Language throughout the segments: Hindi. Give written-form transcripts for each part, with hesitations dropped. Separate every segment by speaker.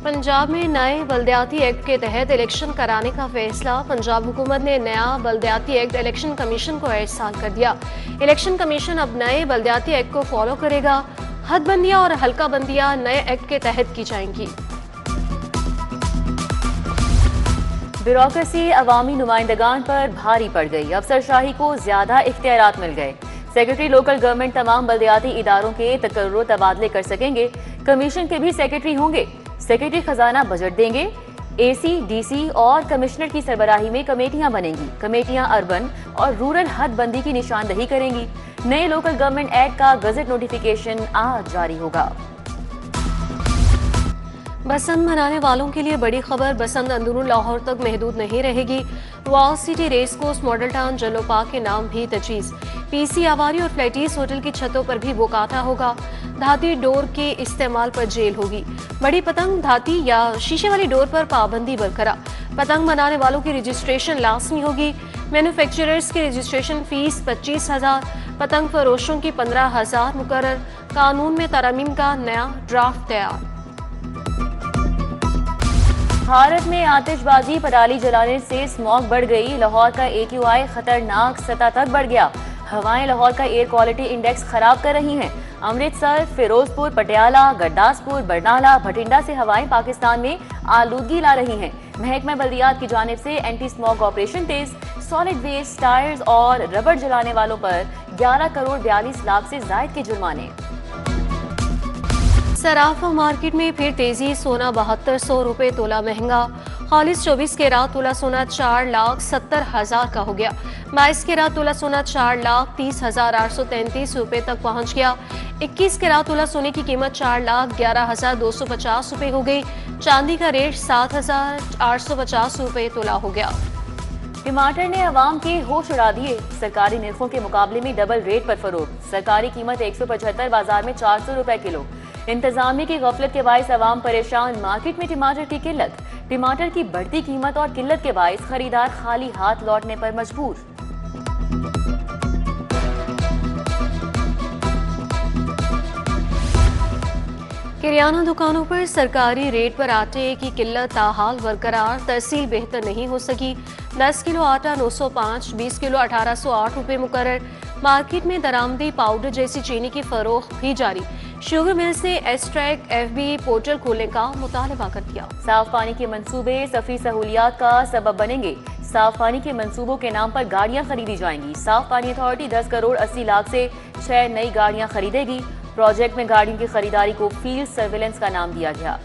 Speaker 1: पंजाब में नए बल्दियाती एक्ट के तहत इलेक्शन कराने का फैसला। पंजाब हुकूमत ने नया बल्दियाती एक्ट इलेक्शन कमीशन को इरसाल कर दिया। इलेक्शन कमीशन अब नए बल्दियाती एक्ट को फॉलो करेगा। हदबंदियां और हल्का बंदियां नए एक्ट के तहत की जाएंगी।
Speaker 2: ब्यूरोक्रेसी अवामी नुमाइंदगान पर भारी पड़ गई। अफसरशाही को ज्यादा इख्तियारात मिल गए। सेक्रेटरी लोकल गवर्नमेंट तमाम बल्दियाती इदारों के तकर्रुर तबादले कर सकेंगे। कमीशन के भी सेक्रेटरी होंगे। सेक्रेटरी खजाना बजट देंगे। एसी, डीसी और कमिश्नर की सरबराही में कमेटियां बनेंगी। कमेटियां अर्बन और रूरल हदबंदी की निशानदही करेंगी। नए लोकल गवर्नमेंट एक्ट का गजट नोटिफिकेशन आज जारी होगा।
Speaker 1: बसंत मनाने वालों के लिए बड़ी खबर। बसंत अंदरून लाहौर तक महदूद नहीं रहेगी। Wall city race course, model town, Jallo park के नाम भी तजवीज़। पीसी आवारी और फ्लैटीज होटल की छतों पर भी बोकाता होगा। धाती डोर के इस्तेमाल पर जेल होगी। बड़ी पतंग, धाती या शीशे वाली डोर पर पाबंदी बरकरार। पतंग बनाने वालों की रजिस्ट्रेशन लाजमी होगी। मैन्युफैक्चरर्स की रजिस्ट्रेशन फीस 25,000, पतंग फरोशों की 15,000 मुकर्रर। कानून में तरमीम का नया ड्राफ्ट तैयार।
Speaker 2: भारत में आतिशबाजी, पराली जलाने से स्मॉग बढ़ गई। लाहौर का AQI खतरनाक सतह तक बढ़ गया। हवाएं लाहौर का एयर क्वालिटी इंडेक्स खराब कर रही हैं। अमृतसर, फिरोजपुर, पटियाला, गुरदासपुर, बरनाला, भटिंडा से हवाएं पाकिस्तान में आलूदगी ला रही हैं। महकमा बल्दियात की जानिब से एंटी स्मॉग ऑपरेशन तेज। सॉलिड वेस्ट, टायर्स और रबड़ जलाने वालों पर 11 करोड़ 42 लाख से जायद के जुर्माने।
Speaker 1: सराफा मार्केट में फिर तेजी। सोना 7200 रुपए तोला महंगा। खालिस 24 के रात तोला सोना 4,70,000 का हो गया। 22 के रात तोला सोना 4,30,833 रुपए तक पहुंच गया। 21 के रात तोला सोने की कीमत 4,11,250 रुपए हो गई। चांदी का रेट 7,850 रुपए तोला हो गया।
Speaker 2: टमाटर ने अवाम के होश उड़ा दिए। सरकारी निर्खों के मुकाबले में डबल रेट पर फरोख्त। सरकारी कीमत 175, बाजार में 400 रुपए किलो। इंतजामिया की गफलत के बायस अवाम परेशान। मार्केट में टमाटर की किल्लत। टमाटर की बढ़ती कीमत और किल्लत के बायस खरीदार खाली हाथ लौटने पर मजबूर।
Speaker 1: किराना दुकानों पर सरकारी रेट पर आटे की किल्लत ताहाल बरकरार। तहसील बेहतर नहीं हो सकी। 10 किलो आटा 905, 20 किलो 1808 रुपए मुकर्रर। मार्केट में दरामदी पाउडर जैसी चीनी की फरोख्त भी जारी। शुगर मिल से एस्ट्रैक FB पोर्टल खोलने का मुतालबा कर दिया।
Speaker 2: साफ पानी के मंसूबे सफी सहूलियात का सबब बनेंगे। साफ पानी के मंसूबों के नाम पर गाड़ियां खरीदी जाएंगी। साफ पानी अथॉरिटी 10 करोड़ 80 लाख से 6 नई गाड़ियां खरीदेगी। प्रोजेक्ट में गाड़ियों की खरीदारी को फील्ड सर्विलेंस का नाम दिया गया।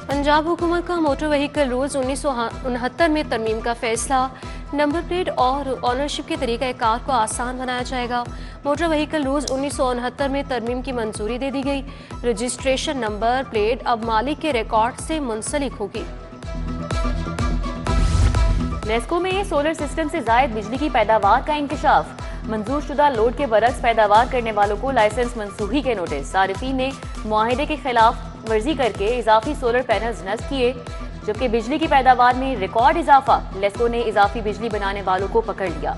Speaker 1: पंजाब हुकूमत का मोटर व्हीकल रूल्स 1969 में तरमीम का फैसला। नंबर प्लेट और ऑनरशिप के तरीका कार को आसान बनाया जाएगा। मोटर व्हीकल रूल्स 1969 में तरमीम की मंजूरी दे दी गई। रजिस्ट्रेशन नंबर प्लेट अब मालिक के रिकॉर्ड से मुंसलिक होगी।
Speaker 2: नेस्को में सोलर सिस्टम से जायद बिजली की पैदावार का इंकशाफ। मंजूर शुदा लोड के बरक्स पैदावार करने वालों को लाइसेंस मंसूखी के नोटिस। सारिफीन ने मुआहिदे के खिलाफ वर्जी करके इजाफी सोलर पैनल्स नस्ब किए। जबकि बिजली की पैदावार में रिकॉर्ड इजाफा। लेस्को ने इजाफी बिजली बनाने वालों को पकड़ लिया।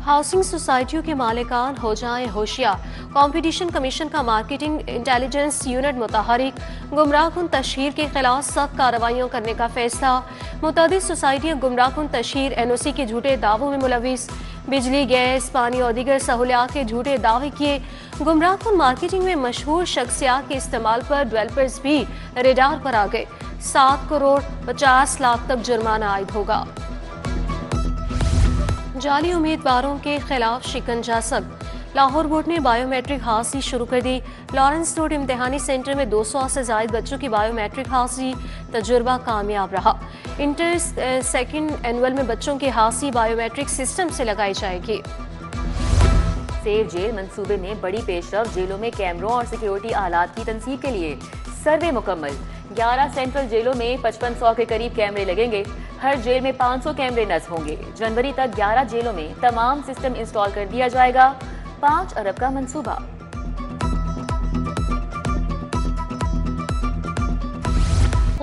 Speaker 1: हाउसिंग सोसाइटियों के मालिकान हो जाएं होशियार। कंपटीशन कमीशन का मार्केटिंग इंटेलिजेंस यूनिट मुतहरिक। गुमराहकुन तशहीर के खिलाफ सख्त कार्रवाइयाँ करने का फैसला। मुतअद्दिद सोसाइटियाँ गुमराहकुन तशहीर NOC के झूठे दावों में मुलविस। बिजली, गैस, पानी और दीगर सहूलियात के झूठे दावे किए। गुमराहकुन मार्केटिंग में मशहूर शख्सियात के इस्तेमाल पर डेवलपर्स भी रेडार पर आ गए। 7 करोड़ 50 लाख तक जुर्माना आयद होगा। जाली उम्मीदवारों के खिलाफ शिकंजा सख्त। लाहौर बोर्ड ने बायोमेट्रिक हाजिरी शुरू कर दी। लॉरेंस रोड इम्तिहानी सेंटर में 200 से ज्यादा बच्चों की बायोमेट्रिक हाजिरी। तजुर्बा कामयाब रहा। इंटर सेकेंड एनुअल में बच्चों की हाजिरी बायोमेट्रिक सिस्टम से लगाई जाएगी।
Speaker 2: सेफ जेल मंसूबे में बड़ी पेशरफ। जेलों में कैमरों और सिक्योरिटी आलात की तनसीब के लिए सर्वे मुकम्मल। 11 सेंट्रल जेलों में 5500 के करीब कैमरे लगेंगे। हर जेल में 500 कैमरे नस्ब होंगे। जनवरी तक 11 जेलों में तमाम सिस्टम इंस्टॉल कर दिया जाएगा। 5 अरब का मंसूबा।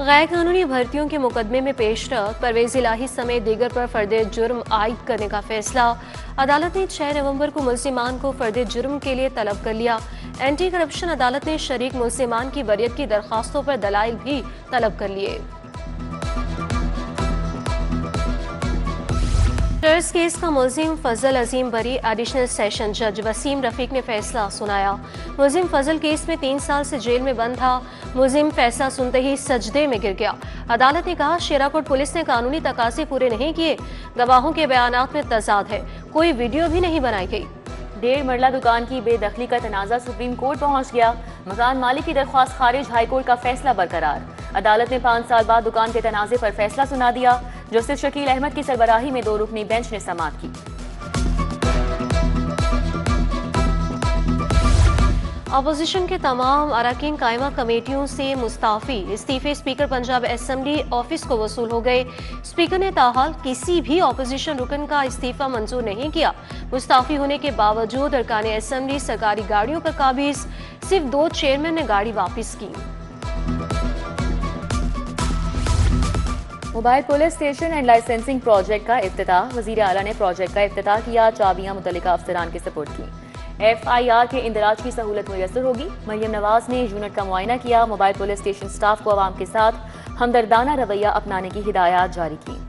Speaker 1: गैर कानूनी भर्तियों के मुकदमे में पेशरफ परवेज इलाही समेत दीगर पर फर्द जुर्म आयद करने का फैसला। अदालत ने 6 नवंबर को मुल्जिमान को फर्द जुर्म के लिए तलब कर लिया। एंटी करप्शन अदालत ने शरीक मुल्जिमान की वरीयत की दरखास्तों पर दलाइल भी तलब कर लिए। टर्स केस का मुल्जिम फजल अजीम बरी। एडिशनल सेशन जज वसीम रफीक ने फैसला सुनाया। मुल्जिम फजल केस में 3 साल से जेल में बंद था। मुल्जिम फैसला सुनते ही सजदे में गिर गया। अदालत ने कहा, शेराकोट पुलिस ने कानूनी तकाजे पूरे नहीं किए, गवाहों के बयानात में तजाद है, कोई वीडियो भी नहीं बनाई गई।
Speaker 2: 1.5 मरला दुकान की बेदखली का तनाजा सुप्रीम कोर्ट पहुंच गया। मकान मालिक की दरख्वास्त खारिज, हाईकोर्ट का फैसला बरकरार। अदालत ने 5 साल बाद दुकान के तनाजे पर फैसला सुना दिया। जस्टिस शकील अहमद की सरबराही में 2 रुकनी बेंच ने समाअत की।
Speaker 1: अपोजिशन के तमाम अरकान कायमा कमेटियों से मुस्ताफी। इस्तीफे स्पीकर पंजाब असेंबली ऑफिस को वसूल हो गए। स्पीकर ने ताहाल किसी भी अपोजिशन रुकन का इस्तीफा मंजूर नहीं किया। मुस्ताफी होने के बावजूद अरकान असेंबली सरकारी गाड़ियों पर काबिज। सिर्फ 2 चेयरमैन ने गाड़ी वापस की।
Speaker 2: Mobile police station and licensing project का इफ्तिताह। वजीर आला ने प्रोजेक्ट का इफ्तिताह किया। चाबियां मुतल्लिका अफसरान के सपोर्ट की। FIR के इंदराज की सहूलत मुयसर होगी। मरियम नवाज ने यूनिट का मुआयना किया। मोबाइल पुलिस स्टेशन स्टाफ को अवाम के साथ हमदर्दाना रवैया अपनाने की हिदायत जारी की।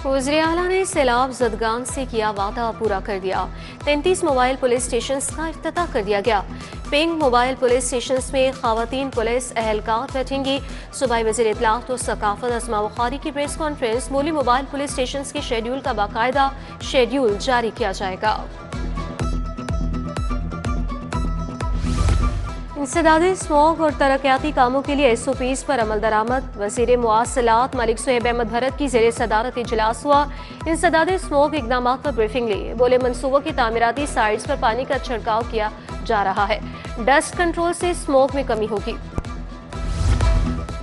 Speaker 1: वज़ीर आला ने सैलाब ज़दगान से किया वादा पूरा कर दिया। 33 मोबाइल पुलिस स्टेशन का इफ्तिताह कर दिया गया। पिंक मोबाइल पुलिस स्टेशन में ख़वातीन पुलिस एहलकार बैठेंगी। सूबाई वज़ीर इत्तलात और सकाफत अस्मा बुखारी की प्रेस कॉन्फ्रेंस। मूली मोबाइल पुलिस स्टेशन के शेड्यूल का बाकायदा शेड्यूल जारी किया जाएगा। इंसदादे स्मॉग और तरक्याती कामों के लिए SOPs पर अमल दरामद। वज़ीर मुआसलात मलिक सुहेब अहमद भरत की ज़ेरे सदारत इजलास हुआ। इंसदादे स्मॉग इकदाम पर ब्रीफिंग ली। बोले, मंसूबों की तामीराती साइट्स पर पानी का छिड़काव किया जा रहा है। डस्ट कंट्रोल से स्मॉग में कमी होगी।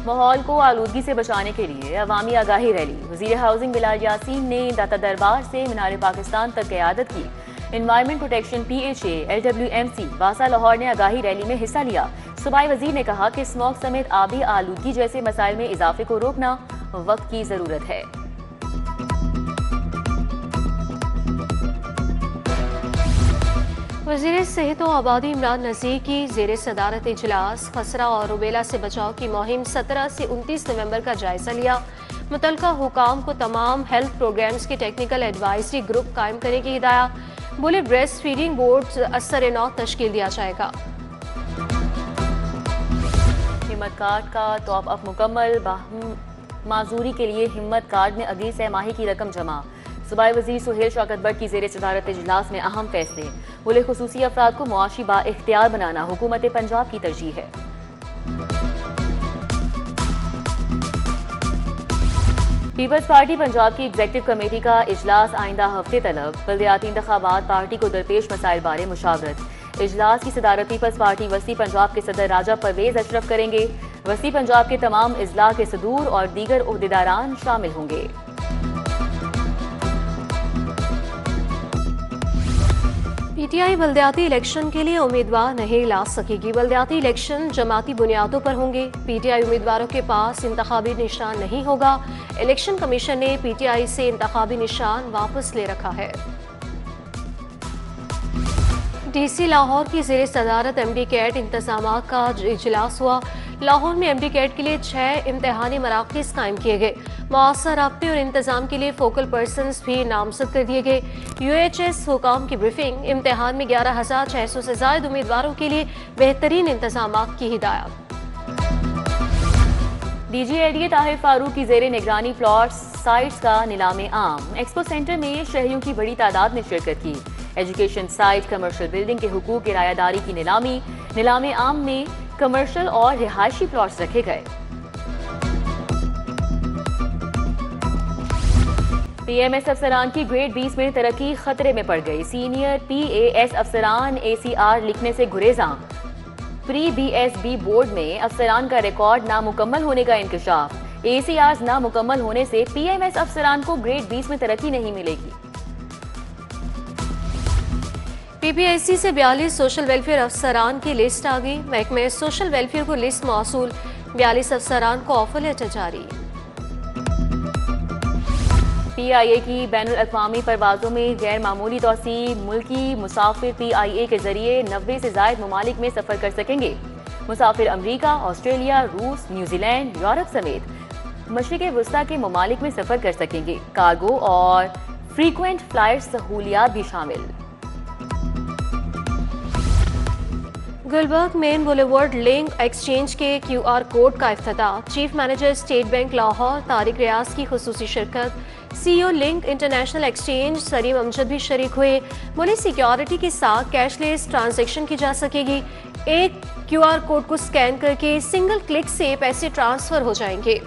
Speaker 2: माहौल को आलूदगी से बचाने के लिए अवामी आगाही रैली। वज़ीर हाउसिंग बिलाल यासीन ने दाता दरबार से मीनार पाकिस्तान तक क़यादत की। एनवायरमेंट प्रोटेक्शन PHA LWMC वासा लाहौर ने आगाही रैली में हिस्सा लिया। सूबाई वजीर ने कहा कि स्मॉग समेत आबी आलूदगी जैसे मसाइल में इजाफे को रोकना वक्त की जरूरत है।
Speaker 1: वज़ीर सेहत और आबादी इमरान नज़ीर की ज़ेरे सदारत इजलास। खसरा और रुबेला से बचाव की मुहिम 17 से 29 नवंबर का जायजा लिया। मुतल्लिका हुकाम को तमाम हेल्थ प्रोग्राम्स के टेक्निकल एडवाइजरी ग्रुप कायम करने की हिदायत। बोले, ब्रेस्ट फीडिंग बोर्ड असर-ए-नौ तश्कील दिया जाएगा।
Speaker 2: हिम्मत कार्ड का टॉप अप मुकम्मल। माजूरी के लिए हिम्मत कार्ड में अगली 6 माही की रकम जमा। सूबाई वज़ीर सुहेल शौकत बट की ज़ेरे सदारत इजलास में अहम फैसले। बोले, खुसूसी अफराद को मुआशी बाइख्तियार बनाना हुकूमत पंजाब की तरजीह है। पीपल्स पार्टी पंजाब की एग्जेक्टिव कमेटी का इजलास आइंदा हफ्ते तलब। बल्दियाती इंतखाबात, पार्टी को दरपेश मसाइल बारे मुशावरत। इजलास की सदारत पीपल्स पार्टी वसी पंजाब के सदर राजा परवेज अशरफ करेंगे। वसी पंजाब के तमाम इजला के सदूर और दीगर ओहदेदारान शामिल होंगे।
Speaker 1: PTI बल्दियाती इलेक्शन के लिए उम्मीदवार नहीं ला सकेगी। बल्दियाती इलेक्शन जमाती बुनियादों पर होंगे। PTI उम्मीदवारों के पास इंतखाबी निशान नहीं होगा। इलेक्शन कमीशन ने PTI से इंतखाबी निशान वापस ले रखा है। DC लाहौर की ज़ेरे सदारत MD कैट इंतजामात का इजलास हुआ। लाहौर में MD कैट के लिए 6 इम्तहानी मराकज़ कायम किए गए। मुआसर राब्ते और इंतजाम के लिए फोकल पर्सनस भी नामजद कर दिए गए। UHS हुकाम की ब्रीफिंग। इम्तहान में 11,600 से ज़ायद उम्मीदवारों के लिए बेहतरीन इंतजामात की हिदायत।
Speaker 2: DG ADA ताहिर फारूक की ज़ेरे निगरानी प्लॉट साइट्स का नीलाम आम। एक्सपो सेंटर में शहरियों की बड़ी तादाद ने शिरकत की। एजुकेशन साइट, कमर्शियल बिल्डिंग के हुकूक किरायादारी की नीलाम आम में कमर्शियल और रिहायशी प्लॉट्स रखे गए। PMS अफसरान की ग्रेड 20 में तरक्की खतरे में पड़ गई। सीनियर PAS अफसरान ACR लिखने से गुरेज़ां। प्री BSB बोर्ड में अफसरान का रिकॉर्ड नामुकम्मल होने का इंकशाफ। ACRs नामुकम्मल होने से PMS अफसरान को ग्रेड 20 में तरक्की नहीं मिलेगी।
Speaker 1: PPIC से 42 सोशल वेलफेयर अफसरान की लिस्ट आ गई। महकमे सोशल वेलफेयर को लिस्ट मौसूल, 42 अफसरान को ऑफर लेटर जारी।
Speaker 2: PIA की बैनुल अक़वामी परवाज़ों में गैर मामूली तोसी, मुल्की मुसाफिर PIA के जरिए 90 से ज़ायद ममालिक में सफ़र कर सकेंगे। मुसाफिर अमरीका, ऑस्ट्रेलिया, रूस, न्यूजीलैंड, यूरोप समेत मशरिक़ वस्ता के ममालिक में सफ़र कर सकेंगे। कार्गो और फ्रीक्वेंट फ्लायर सहूलियात भी शामिल।
Speaker 1: Gulberg main boulevard link exchange के QR कोड का इफ्तिताह। Chief manager state bank Lahore Tariq Riaz की खुसूसी शिरकत। CEO link international exchange Saleem Amjad भी शरीक हुए। बोले सिक्योरिटी के साथ कैशलेस ट्रांजैक्शन की जा सकेगी। एक QR कोड को स्कैन करके सिंगल क्लिक से पैसे ट्रांसफर हो जाएंगे।